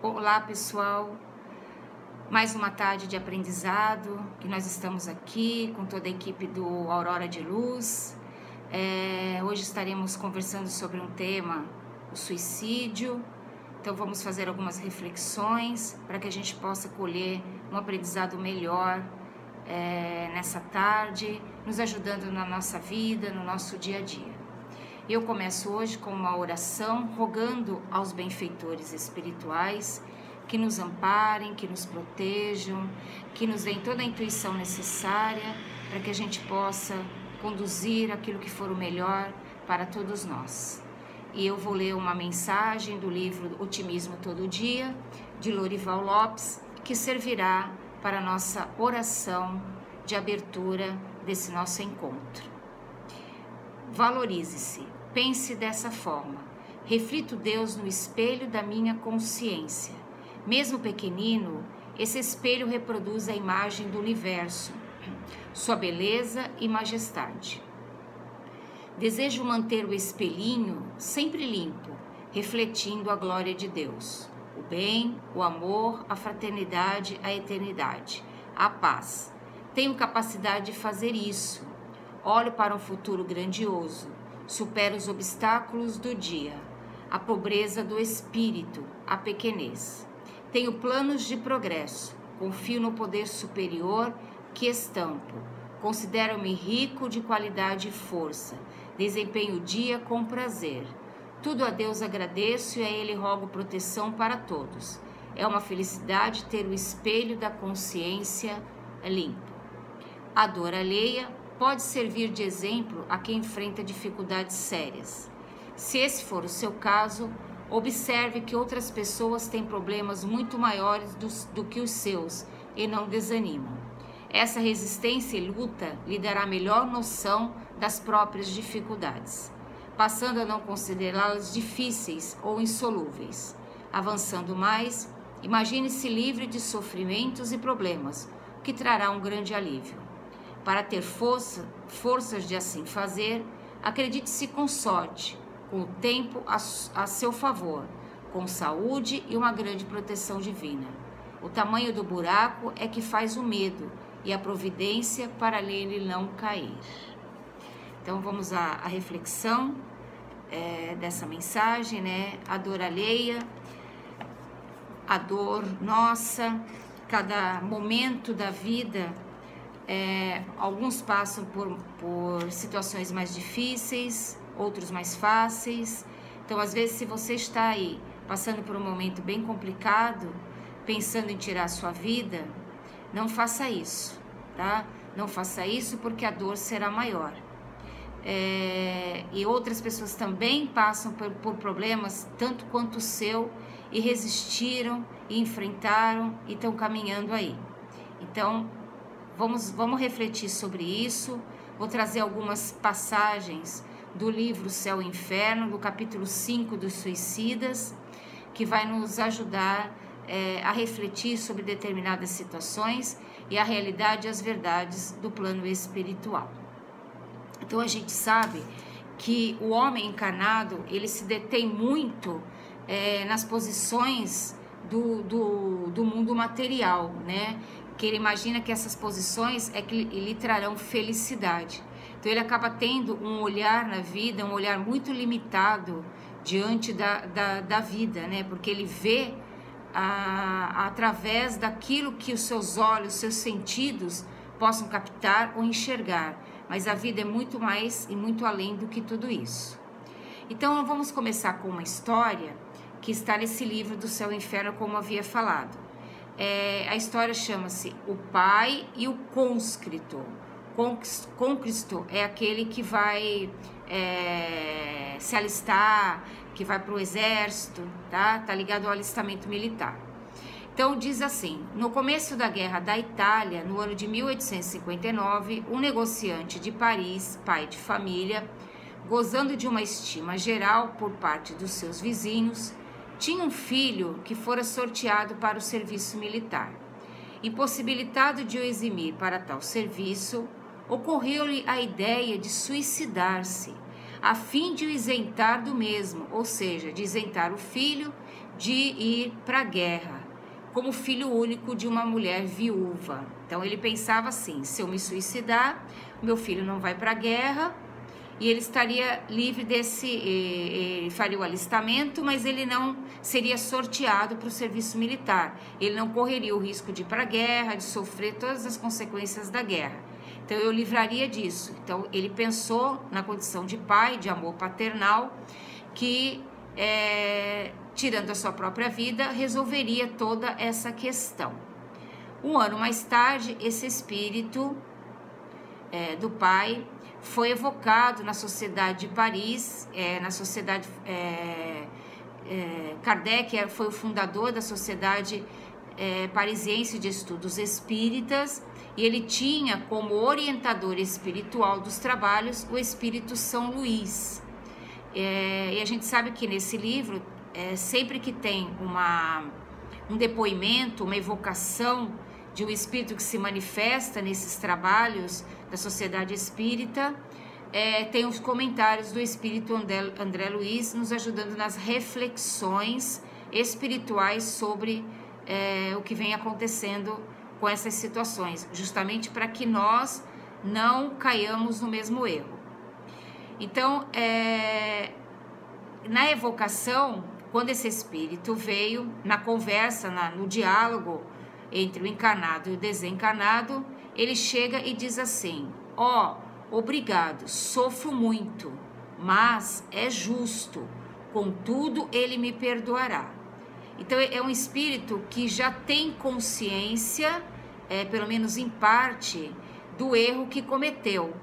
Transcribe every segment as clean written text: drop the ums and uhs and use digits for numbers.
Olá, pessoal. Mais uma tarde de aprendizado, que nós estamos aqui com toda a equipe do Aurora de Luz. Hoje estaremos conversando sobre um tema, o suicídio. Então vamos fazer algumas reflexões para que a gente possa colher um aprendizado melhor nessa tarde, nos ajudando na nossa vida, no nosso dia a dia. Eu começo hoje com uma oração, rogando aos benfeitores espirituais que nos amparem, que nos protejam, que nos deem toda a intuição necessária para que a gente possa conduzir aquilo que for o melhor para todos nós. E eu vou ler uma mensagem do livro Otimismo Todo Dia, de Lorival Lopes, que servirá para a nossa oração de abertura desse nosso encontro. Valorize-se. Pense dessa forma: reflito Deus no espelho da minha consciência. Mesmo pequenino, esse espelho reproduz a imagem do universo, sua beleza e majestade. Desejo manter o espelhinho sempre limpo, refletindo a glória de Deus, o bem, o amor, a fraternidade, a eternidade, a paz. Tenho capacidade de fazer isso. Olho para um futuro grandioso. Supero os obstáculos do dia, a pobreza do espírito, a pequenez. Tenho planos de progresso, confio no poder superior que estampo. Considero-me rico de qualidade e força, desempenho o dia com prazer. Tudo a Deus agradeço e a Ele rogo proteção para todos. É uma felicidade ter o espelho da consciência limpo. A dor alheia pode servir de exemplo a quem enfrenta dificuldades sérias. Se esse for o seu caso, observe que outras pessoas têm problemas muito maiores do que os seus e não desanimam. Essa resistência e luta lhe dará melhor noção das próprias dificuldades, passando a não considerá-las difíceis ou insolúveis. Avançando mais, imagine-se livre de sofrimentos e problemas, o que trará um grande alívio. Para ter forças de assim fazer, acredite-se com sorte, com o tempo a seu favor, com saúde e uma grande proteção divina. O tamanho do buraco é que faz o medo e a providência para nele não cair. Então vamos à reflexão dessa mensagem, né? A dor alheia, a dor nossa, cada momento da vida. Alguns passam por situações mais difíceis, outros mais fáceis. Então, às vezes, se você está aí passando por um momento bem complicado, pensando em tirar a sua vida, não faça isso, tá? Não faça isso porque a dor será maior. E outras pessoas também passam por problemas tanto quanto o seu e resistiram e enfrentaram e estão caminhando aí. Então, Vamos refletir sobre isso. Vou trazer algumas passagens do livro Céu e Inferno, do capítulo 5 dos Suicidas, que vai nos ajudar a refletir sobre determinadas situações e a realidade e as verdades do plano espiritual. Então a gente sabe que o homem encarnado, ele se detém muito nas posições do mundo material, né? Que ele imagina que essas posições que lhe trarão felicidade. Então ele acaba tendo um olhar na vida, um olhar muito limitado diante da vida, né? Porque ele vê através daquilo que os seus olhos, seus sentidos possam captar ou enxergar. Mas a vida é muito mais e muito além do que tudo isso. Então vamos começar com uma história que está nesse livro do Céu e Inferno, como havia falado. A história chama-se O Pai e o Conscrito. Conscrito é aquele que vai se alistar, que vai para o exército, tá? Tá ligado ao alistamento militar. Então diz assim: no começo da Guerra da Itália, no ano de 1859, um negociante de Paris, pai de família, gozando de uma estima geral por parte dos seus vizinhos, tinha um filho que fora sorteado para o serviço militar. Impossibilitado de o eximir para tal serviço, ocorreu-lhe a ideia de suicidar-se, a fim de o isentar do mesmo, ou seja, de isentar o filho de ir para a guerra, como filho único de uma mulher viúva. Então ele pensava assim: se eu me suicidar, meu filho não vai para a guerra e ele estaria livre desse, ele faria o alistamento, mas ele não seria sorteado para o serviço militar. Ele não correria o risco de ir para a guerra, de sofrer todas as consequências da guerra. Então eu livraria disso. Então ele pensou na condição de pai, de amor paternal, que tirando a sua própria vida, resolveria toda essa questão. Um ano mais tarde, esse espírito do pai foi evocado na Sociedade de Paris, na Sociedade... Kardec foi o fundador da Sociedade Parisiense de Estudos Espíritas, e ele tinha como orientador espiritual dos trabalhos o Espírito São Luís. E a gente sabe que nesse livro, sempre que tem um depoimento, uma evocação de um espírito que se manifesta nesses trabalhos da Sociedade Espírita, tem os comentários do espírito André Luiz nos ajudando nas reflexões espirituais sobre o que vem acontecendo com essas situações, justamente para que nós não caiamos no mesmo erro. Então, na evocação, quando esse espírito veio, na conversa, no diálogo entre o encarnado e o desencarnado, ele chega e diz assim: obrigado, sofro muito, mas é justo, contudo ele me perdoará. Então é um espírito que já tem consciência, pelo menos em parte, do erro que cometeu,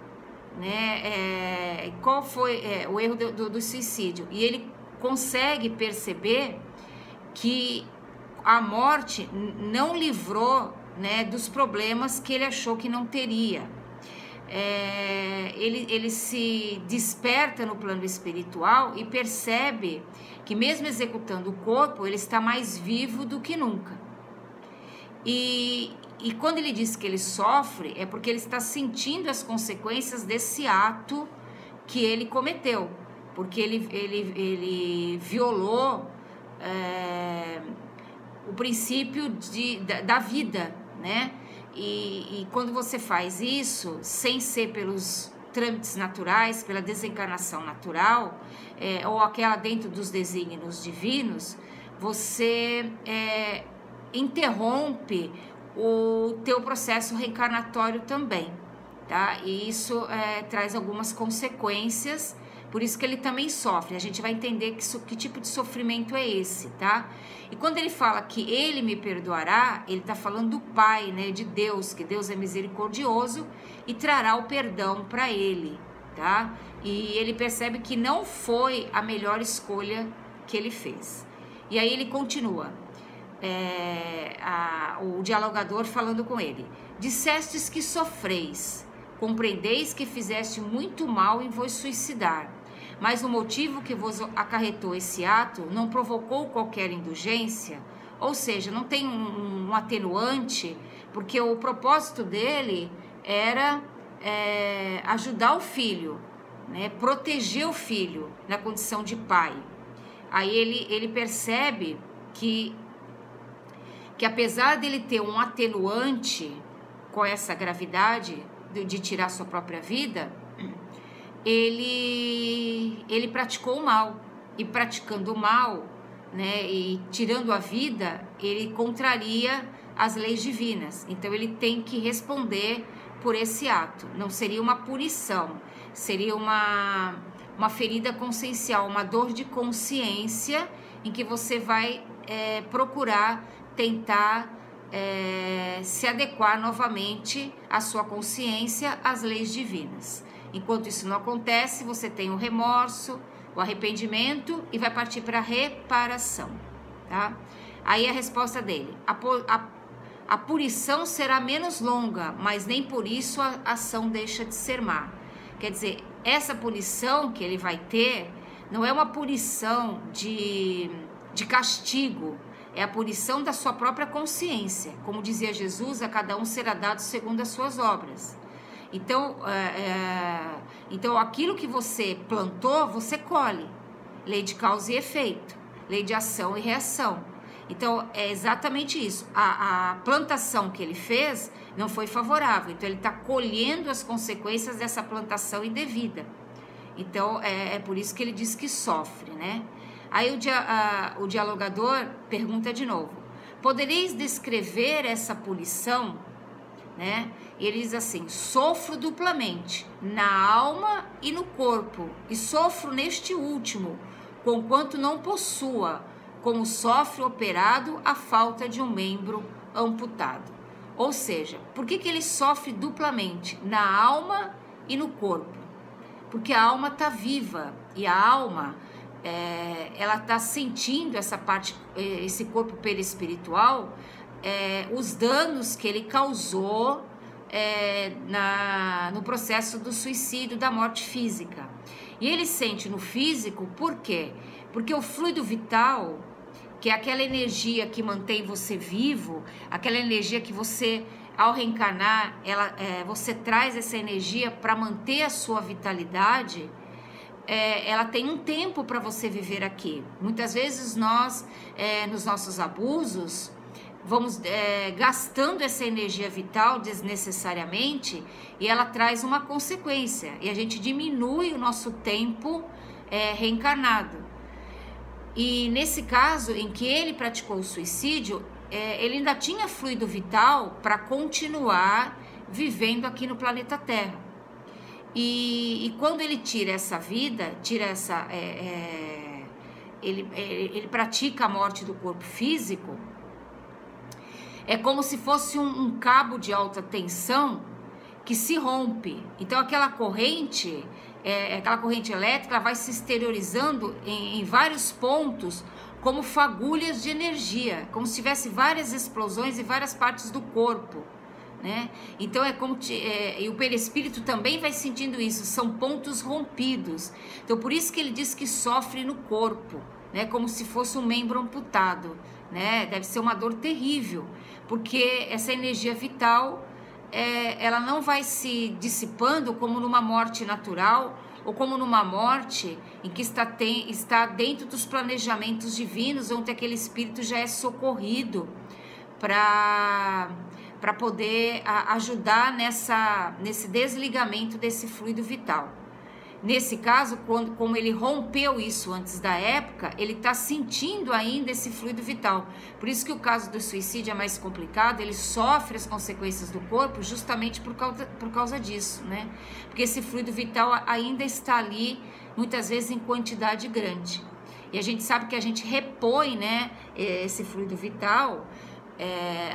né? Qual foi o erro do suicídio? E ele consegue perceber que a morte não livrou, né, dos problemas que ele achou que não teria. Ele se desperta no plano espiritual e percebe que mesmo executando o corpo, ele está mais vivo do que nunca. E quando ele diz que ele sofre, é porque ele está sentindo as consequências desse ato que ele cometeu, porque ele violou o princípio da vida, né? E quando você faz isso, sem ser pelos trâmites naturais, pela desencarnação natural, ou aquela dentro dos desígnios divinos, você interrompe o teu processo reencarnatório também, tá? E isso traz algumas consequências, por isso que ele também sofre. A gente vai entender que tipo de sofrimento é esse, tá? E quando ele fala que ele me perdoará, ele está falando do Pai, né? De Deus, que Deus é misericordioso e trará o perdão para ele, tá? E ele percebe que não foi a melhor escolha que ele fez. E aí ele continua, o dialogador falando com ele: dissestes que sofreis, compreendeis que fizeste muito mal em vos suicidar, mas o motivo que vos acarretou esse ato não provocou qualquer indulgência, ou seja, não tem um atenuante, porque o propósito dele era ajudar o filho, né, proteger o filho na condição de pai. Aí ele percebe que apesar dele ter um atenuante com essa gravidade de tirar sua própria vida, ele praticou o mal, e praticando o mal, né, e tirando a vida, ele contraria as leis divinas. Então ele tem que responder por esse ato. Não seria uma punição, seria uma ferida consciencial, uma dor de consciência, em que você vai procurar tentar se adequar novamente à sua consciência, às leis divinas. Enquanto isso não acontece, você tem o remorso, o arrependimento e vai partir para a reparação, tá? Aí a resposta dele: a punição será menos longa, mas nem por isso a ação deixa de ser má. Quer dizer, essa punição que ele vai ter não é uma punição de castigo, é a punição da sua própria consciência. Como dizia Jesus, a cada um será dado segundo as suas obras. Então aquilo que você plantou, você colhe. Lei de causa e efeito. lei de ação e reação. Então, é exatamente isso. A plantação que ele fez não foi favorável. Então, ele está colhendo as consequências dessa plantação indevida. Então, é por isso que ele diz que sofre, né? Aí o dialogador pergunta de novo: podereis descrever essa punição? Né? E ele diz assim: sofro duplamente, na alma e no corpo, e sofro neste último, conquanto não possua, como sofre operado a falta de um membro amputado. Ou seja, por que ele sofre duplamente? Na alma e no corpo. Porque a alma está viva, e a alma, ela está sentindo essa parte, esse corpo perispiritual, os danos que ele causou no processo do suicídio, da morte física. E ele sente no físico, por quê? Porque o fluido vital, que é aquela energia que mantém você vivo, aquela energia que você, ao reencarnar, você traz essa energia para manter a sua vitalidade, ela tem um tempo para você viver aqui. Muitas vezes nós, nos nossos abusos, vamos gastando essa energia vital desnecessariamente, e ela traz uma consequência, e a gente diminui o nosso tempo reencarnado. E nesse caso em que ele praticou o suicídio, ele ainda tinha fluido vital para continuar vivendo aqui no planeta Terra. E quando ele tira essa vida, ele pratica a morte do corpo físico, é como se fosse um cabo de alta tensão que se rompe. Então aquela corrente elétrica vai se exteriorizando em vários pontos, como fagulhas de energia, como se tivesse várias explosões em várias partes do corpo, né? Então e o perispírito também vai sentindo isso, são pontos rompidos. Então por isso que ele diz que sofre no corpo, né? Como se fosse um membro amputado, né? Deve ser uma dor terrível, porque essa energia vital, ela não vai se dissipando como numa morte natural, ou como numa morte em que está dentro dos planejamentos divinos, onde aquele espírito já é socorrido para poder ajudar nesse desligamento desse fluido vital. Nesse caso, como ele rompeu isso antes da época, ele está sentindo ainda esse fluido vital. Por isso que o caso do suicídio é mais complicado, ele sofre as consequências do corpo justamente por causa disso, né? Porque esse fluido vital ainda está ali, muitas vezes em quantidade grande. E a gente sabe que a gente repõe, né, esse fluido vital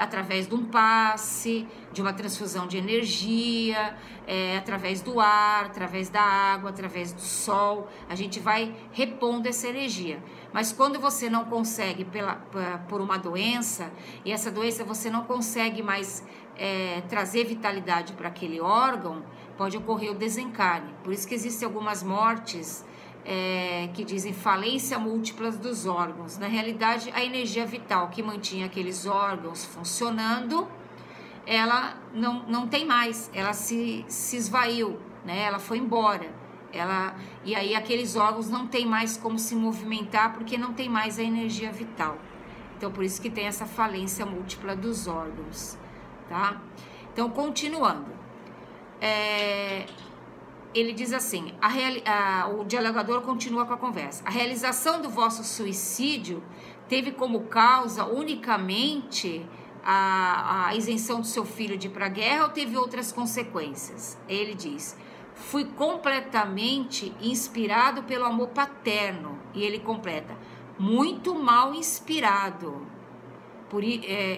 através de um passe, de uma transfusão de energia, através do ar, através da água, através do sol, a gente vai repondo essa energia. Mas quando você não consegue, por uma doença, e essa doença você não consegue mais trazer vitalidade para aquele órgão, pode ocorrer o desencarne. Por isso que existem algumas mortes que dizem falência múltipla dos órgãos. Na realidade, a energia vital que mantinha aqueles órgãos funcionando, ela não tem mais, ela se esvaiu, né? Ela foi embora. E aí aqueles órgãos não tem mais como se movimentar, porque não tem mais a energia vital. Então, por isso que tem essa falência múltipla dos órgãos, tá? Então, continuando. Ele diz assim, o dialogador continua com a conversa: a realização do vosso suicídio teve como causa unicamente a isenção do seu filho de ir para a guerra, ou teve outras consequências? Ele diz: fui completamente inspirado pelo amor paterno. E ele completa: muito mal inspirado.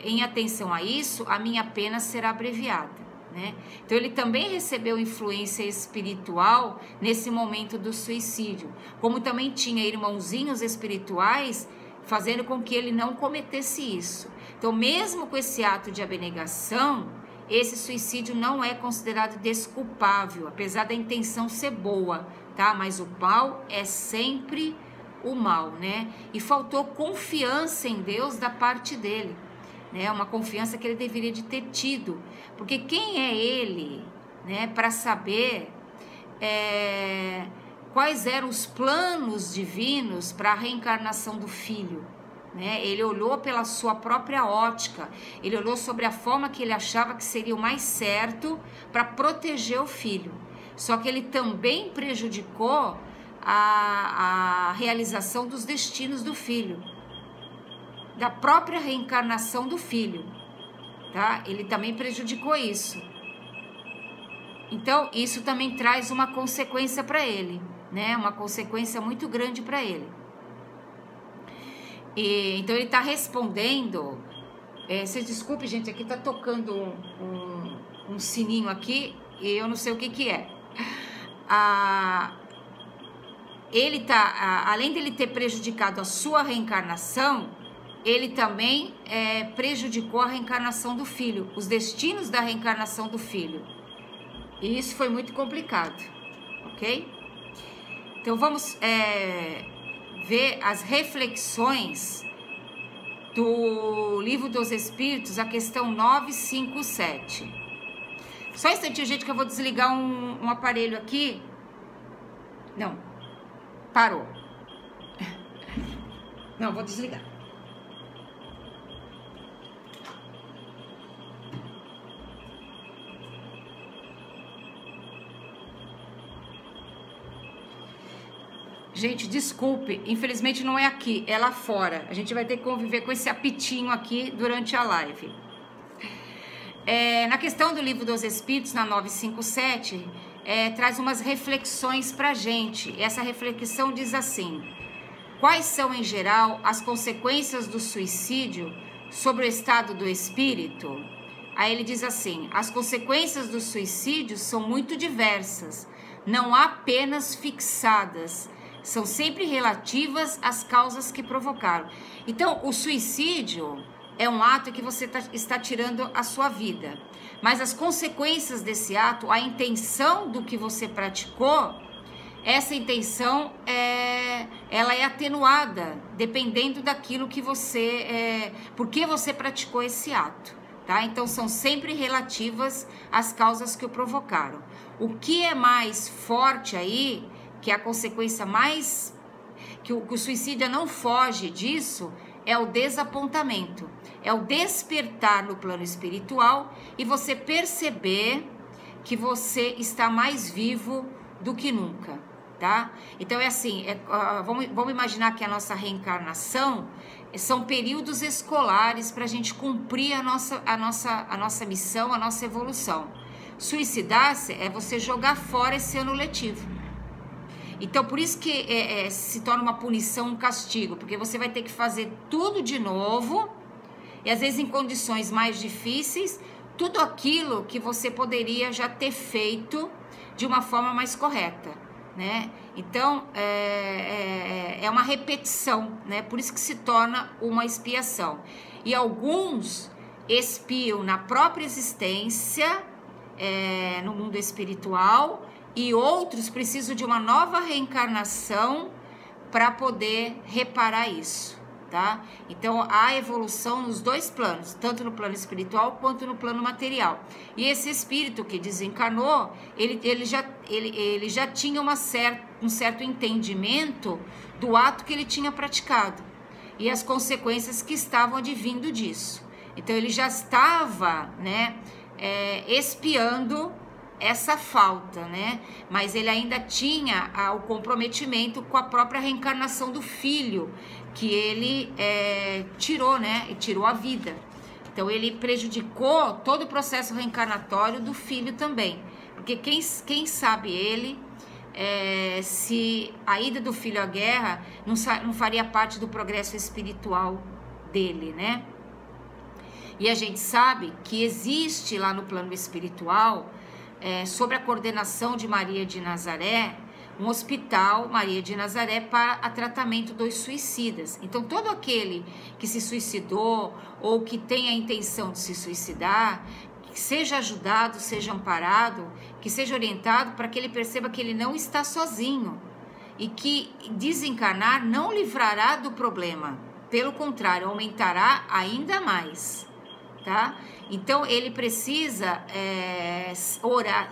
Em atenção a isso, a minha pena será abreviada. Né? Então ele também recebeu influência espiritual nesse momento do suicídio, como também tinha irmãozinhos espirituais fazendo com que ele não cometesse isso. Então, mesmo com esse ato de abnegação, esse suicídio não é considerado desculpável, apesar da intenção ser boa, tá? Mas o mal é sempre o mal, né? E faltou confiança em Deus da parte dele, né? Uma confiança que ele deveria de ter tido, porque quem é ele, né, para saber quais eram os planos divinos para a reencarnação do filho, né? Ele olhou pela sua própria ótica, ele olhou sobre a forma que ele achava que seria o mais certo para proteger o filho. Só que ele também prejudicou a realização dos destinos do filho, da própria reencarnação do filho, tá? Ele também prejudicou isso. Então, isso também traz uma consequência para ele, né? Uma consequência muito grande para ele. Então, ele está respondendo... Vocês desculpem, gente, aqui está tocando um sininho aqui e eu não sei o que é. Ele tá, além dele ter prejudicado a sua reencarnação, ele também prejudicou a reencarnação do filho, os destinos da reencarnação do filho. E isso foi muito complicado, ok? Então vamos ver as reflexões do Livro dos Espíritos, a questão 957. Só um instantinho, gente, que eu vou desligar um aparelho aqui. Não, parou. Não, vou desligar. Gente, desculpe, infelizmente não é aqui, é lá fora. A gente vai ter que conviver com esse apitinho aqui durante a live. Na questão do Livro dos Espíritos, na 957, traz umas reflexões pra gente. Essa reflexão diz assim: quais são, em geral, as consequências do suicídio sobre o estado do espírito? Aí ele diz assim: as consequências do suicídio são muito diversas, não há penas fixadas, são sempre relativas às causas que provocaram. Então, o suicídio é um ato que você está tirando a sua vida, mas as consequências desse ato, a intenção do que você praticou, essa intenção ela é atenuada, dependendo daquilo que você... por que você praticou esse ato, tá? Então, são sempre relativas às causas que o provocaram. O que é mais forte aí, que é a consequência mais... que o suicídio não foge disso, é o desapontamento, é o despertar no plano espiritual e você perceber que você está mais vivo do que nunca, tá? Então é assim, vamos imaginar que a nossa reencarnação são períodos escolares para a gente cumprir a nossa missão, a nossa evolução. Suicidar-se é você jogar fora esse ano letivo. Então, por isso que se torna uma punição, um castigo, porque você vai ter que fazer tudo de novo, e às vezes em condições mais difíceis, tudo aquilo que você poderia já ter feito de uma forma mais correta, né? Então, é uma repetição, né? Por isso que se torna uma expiação. E alguns expiam na própria existência, no mundo espiritual, e outros precisam de uma nova reencarnação para poder reparar isso, tá? Então, há evolução nos dois planos, tanto no plano espiritual quanto no plano material. E esse espírito que desencarnou, ele já tinha um certo entendimento do ato que ele tinha praticado e as consequências que estavam advindo disso. Então, ele já estava, né, expiando essa falta, né? Mas ele ainda tinha o comprometimento com a própria reencarnação do filho, que ele tirou, né? E tirou a vida. Então, ele prejudicou todo o processo reencarnatório do filho também. Porque quem sabe ele, se a ida do filho à guerra não faria parte do progresso espiritual dele, né? E a gente sabe que existe lá no plano espiritual, sob a coordenação de Maria de Nazaré, um hospital Maria de Nazaré para tratamento dos suicidas. Então, todo aquele que se suicidou ou que tem a intenção de se suicidar, que seja ajudado, seja amparado, que seja orientado para que ele perceba que ele não está sozinho e que desencarnar não livrará do problema, pelo contrário, aumentará ainda mais, tá? Então, ele precisa orar,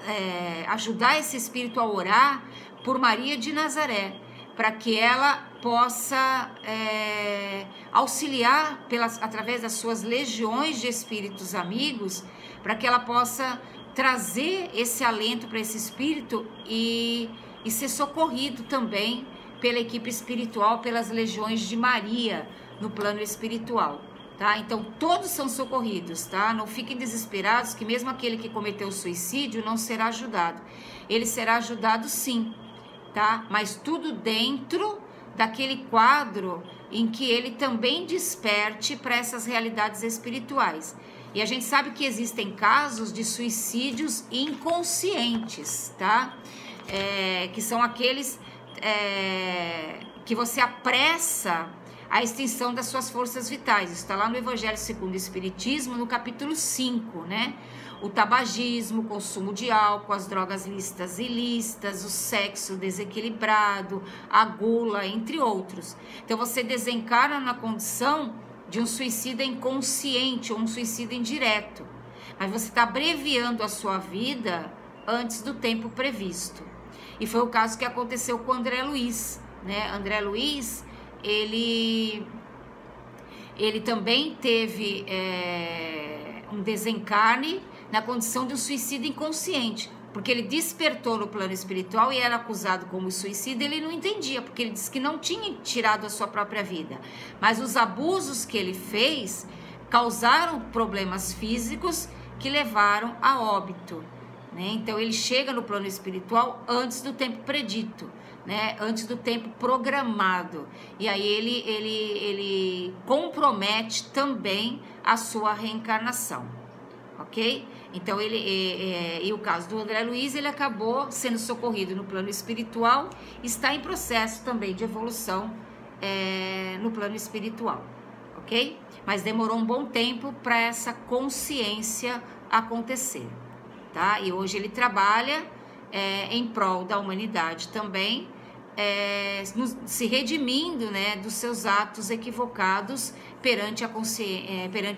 ajudar esse espírito a orar por Maria de Nazaré, para que ela possa auxiliar através das suas legiões de espíritos amigos, para que ela possa trazer esse alento para esse espírito e ser socorrido também pela equipe espiritual, pelas legiões de Maria no plano espiritual, tá? Então todos são socorridos, tá? Não fiquem desesperados que mesmo aquele que cometeu suicídio não será ajudado. Ele será ajudado sim, tá? Mas tudo dentro daquele quadro em que ele também desperte para essas realidades espirituais. E a gente sabe que existem casos de suicídios inconscientes, tá? Que são aqueles que você apressa a extinção das suas forças vitais. Isso está lá no Evangelho segundo o Espiritismo, no capítulo 5, né? O tabagismo, o consumo de álcool, as drogas lícitas e ilícitas, o sexo desequilibrado, a gula, entre outros. Então você desencarna na condição de um suicida inconsciente ou um suicida indireto. Mas você está abreviando a sua vida antes do tempo previsto. E foi o caso que aconteceu com o André Luiz, né? André Luiz, ele também teve um desencarne na condição de um suicídio inconsciente, porque ele despertou no plano espiritual e era acusado como suicida. Ele não entendia, porque ele disse que não tinha tirado a sua própria vida, mas os abusos que ele fez causaram problemas físicos que levaram a óbito, né? Então ele chega no plano espiritual antes do tempo predito, né? Antes do tempo programado, e aí ele compromete também a sua reencarnação, ok? Então e o caso do André Luiz, ele acabou sendo socorrido no plano espiritual, está em processo também de evolução no plano espiritual, ok? Mas demorou um bom tempo para essa consciência acontecer, tá? E hoje ele trabalha em prol da humanidade também, se redimindo, né, dos seus atos equivocados perante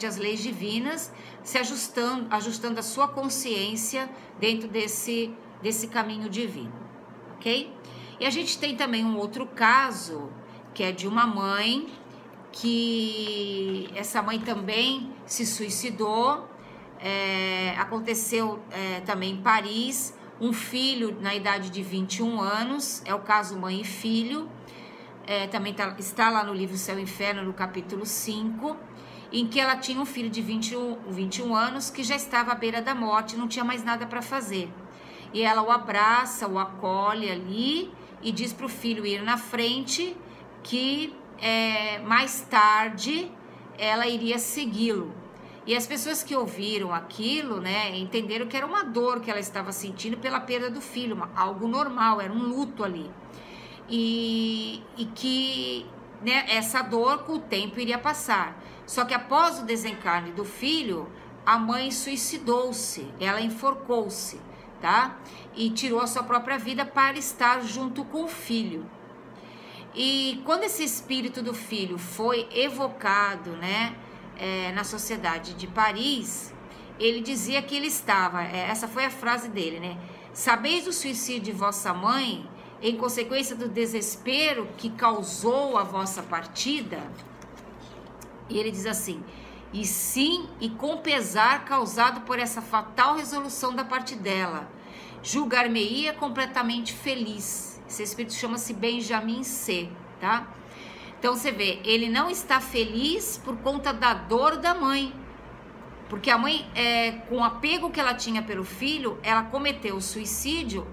as leis divinas, se ajustando a sua consciência dentro desse caminho divino, ok? E a gente tem também um outro caso, que é de uma mãe, que essa mãe também se suicidou. Aconteceu também em Paris, um filho na idade de 21 anos, é o caso mãe e filho, também está lá no livro Céu e Inferno, no capítulo 5, em que ela tinha um filho de 21 anos que já estava à beira da morte, não tinha mais nada para fazer. E ela o abraça, o acolhe ali e diz para o filho ir na frente, que mais tarde ela iria segui-lo. E as pessoas que ouviram aquilo, né, entenderam que era uma dor que ela estava sentindo pela perda do filho, algo normal, era um luto ali. E que, né, essa dor com o tempo iria passar. Só que após o desencarne do filho, a mãe suicidou-se, ela enforcou-se, tá? E tirou a sua própria vida para estar junto com o filho. E quando esse espírito do filho foi evocado, né, na sociedade de Paris, ele dizia que ele estava, essa foi a frase dele, né? Sabeis do suicídio de vossa mãe, em consequência do desespero que causou a vossa partida? E ele diz assim: e sim, e com pesar causado por essa fatal resolução da parte dela, julgar-me-ia completamente feliz. Esse espírito chama-se Benjamin C, tá? Então você vê, ele não está feliz por conta da dor da mãe, porque a mãe, com o apego que ela tinha pelo filho, ela cometeu o suicídio,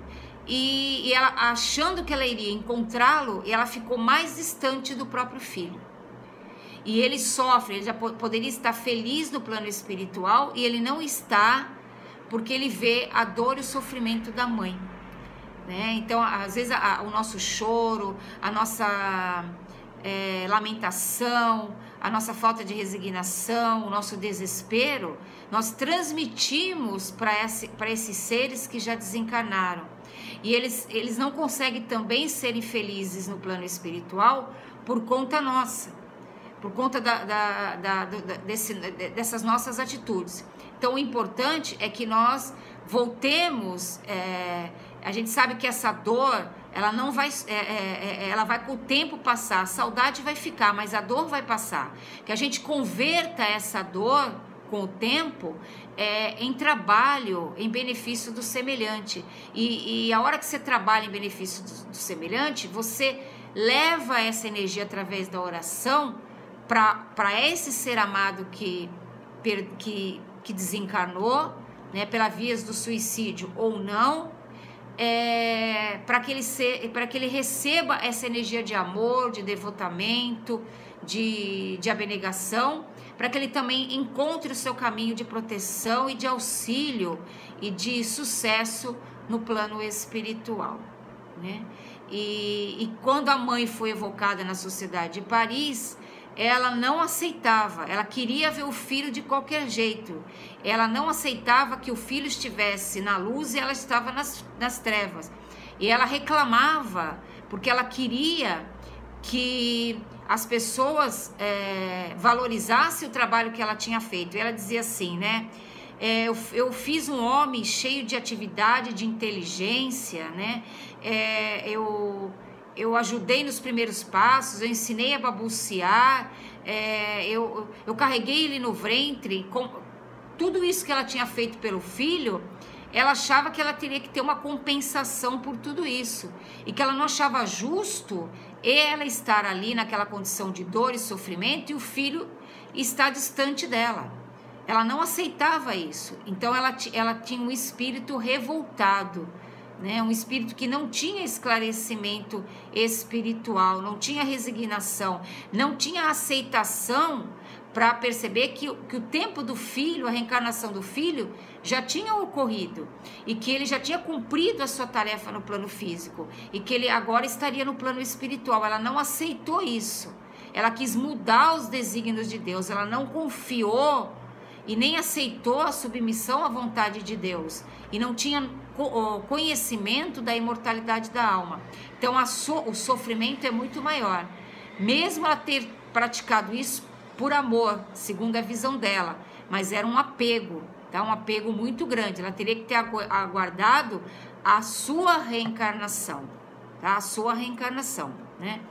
e ela, achando que ela iria encontrá-lo, ela ficou mais distante do próprio filho. E ele sofre, ele já poderia estar feliz no plano espiritual, e ele não está, porque ele vê a dor e o sofrimento da mãe, né? Então, às vezes, o nosso choro, a nossa lamentação, a nossa falta de resignação, o nosso desespero, nós transmitimos para esses seres que já desencarnaram. E eles não conseguem também serem felizes no plano espiritual por conta nossa, por conta dessas nossas atitudes. Então, o importante é que nós voltemos. A gente sabe que essa dor ela não vai, ela vai com o tempo passar, a saudade vai ficar, mas a dor vai passar. Que a gente converta essa dor com o tempo em trabalho, em benefício do semelhante. E a hora que você trabalha em benefício do semelhante, você leva essa energia através da oração para esse ser amado que desencarnou, né, pela vias do suicídio ou não, para que ele receba essa energia de amor, de devotamento, de abnegação, para que ele também encontre o seu caminho de proteção e de auxílio e de sucesso no plano espiritual, né? E quando a mãe foi evocada na Sociedade de Paris, ela não aceitava, ela queria ver o filho de qualquer jeito, ela não aceitava que o filho estivesse na luz e ela estava nas trevas, e ela reclamava, porque ela queria que as pessoas valorizassem o trabalho que ela tinha feito. E ela dizia assim, né, eu fiz um homem cheio de atividade, de inteligência, né, eu ajudei nos primeiros passos, eu ensinei a babucear, eu carreguei ele no ventre. Tudo isso que ela tinha feito pelo filho, ela achava que ela teria que ter uma compensação por tudo isso, e que ela não achava justo ela estar ali naquela condição de dor e sofrimento e o filho estar distante dela. Ela não aceitava isso. Então ela tinha um espírito revoltado, né? Um espírito que não tinha esclarecimento espiritual, não tinha resignação, não tinha aceitação para perceber que o tempo do filho, a reencarnação do filho, já tinha ocorrido e que ele já tinha cumprido a sua tarefa no plano físico e que ele agora estaria no plano espiritual. Ela não aceitou isso, ela quis mudar os desígnios de Deus, ela não confiou e nem aceitou a submissão à vontade de Deus e não tinha conhecimento da imortalidade da alma. Então o sofrimento é muito maior, mesmo ela ter praticado isso por amor, segundo a visão dela, mas era um apego, tá? Um apego muito grande. Ela teria que ter aguardado a sua reencarnação, tá? A sua reencarnação, né?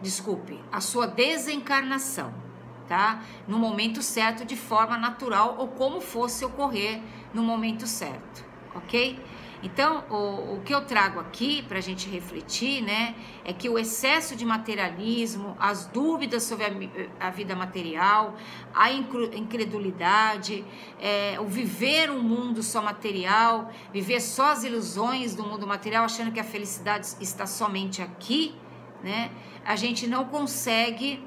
Desculpe, a sua desencarnação, tá? No momento certo, de forma natural, ou como fosse ocorrer no momento certo, ok? Então, o que eu trago aqui para a gente refletir, né, é que o excesso de materialismo, as dúvidas sobre a vida material, a incredulidade, o viver um mundo só material, viver só as ilusões do mundo material, achando que a felicidade está somente aqui, né, a gente não consegue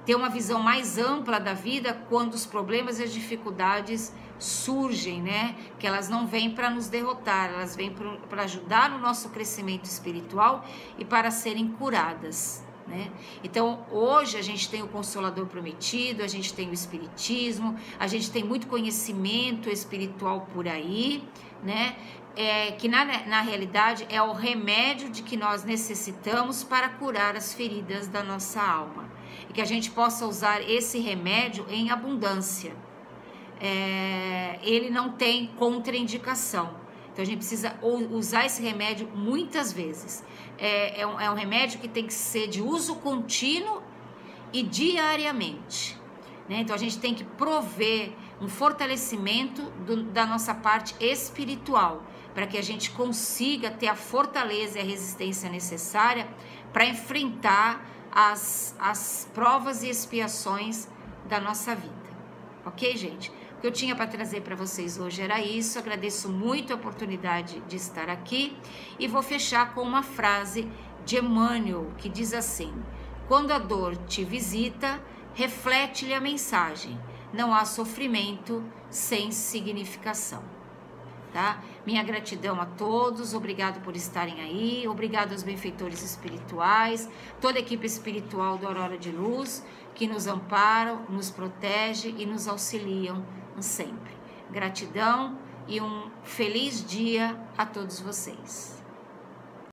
ter uma visão mais ampla da vida quando os problemas e as dificuldades surgem, né? Que elas não vêm para nos derrotar, elas vêm para ajudar no nosso crescimento espiritual e para serem curadas, né? Então, hoje a gente tem o Consolador Prometido, a gente tem o Espiritismo, a gente tem muito conhecimento espiritual por aí, né? Que na realidade é o remédio de que nós necessitamos para curar as feridas da nossa alma. E que a gente possa usar esse remédio em abundância. Ele não tem contraindicação. Então a gente precisa usar esse remédio muitas vezes. É um remédio que tem que ser de uso contínuo e diariamente, né? Então a gente tem que prover um fortalecimento da nossa parte espiritual, para que a gente consiga ter a fortaleza e a resistência necessária para enfrentar as provas e expiações da nossa vida. Ok, gente? O que eu tinha para trazer para vocês hoje era isso. Agradeço muito a oportunidade de estar aqui e vou fechar com uma frase de Emmanuel que diz assim: quando a dor te visita, reflete-lhe a mensagem: não há sofrimento sem significação. Tá? Minha gratidão a todos, obrigado por estarem aí, obrigado aos benfeitores espirituais, toda a equipe espiritual do Aurora de Luz, que nos amparam, nos protege e nos auxiliam sempre. Gratidão e um feliz dia a todos vocês.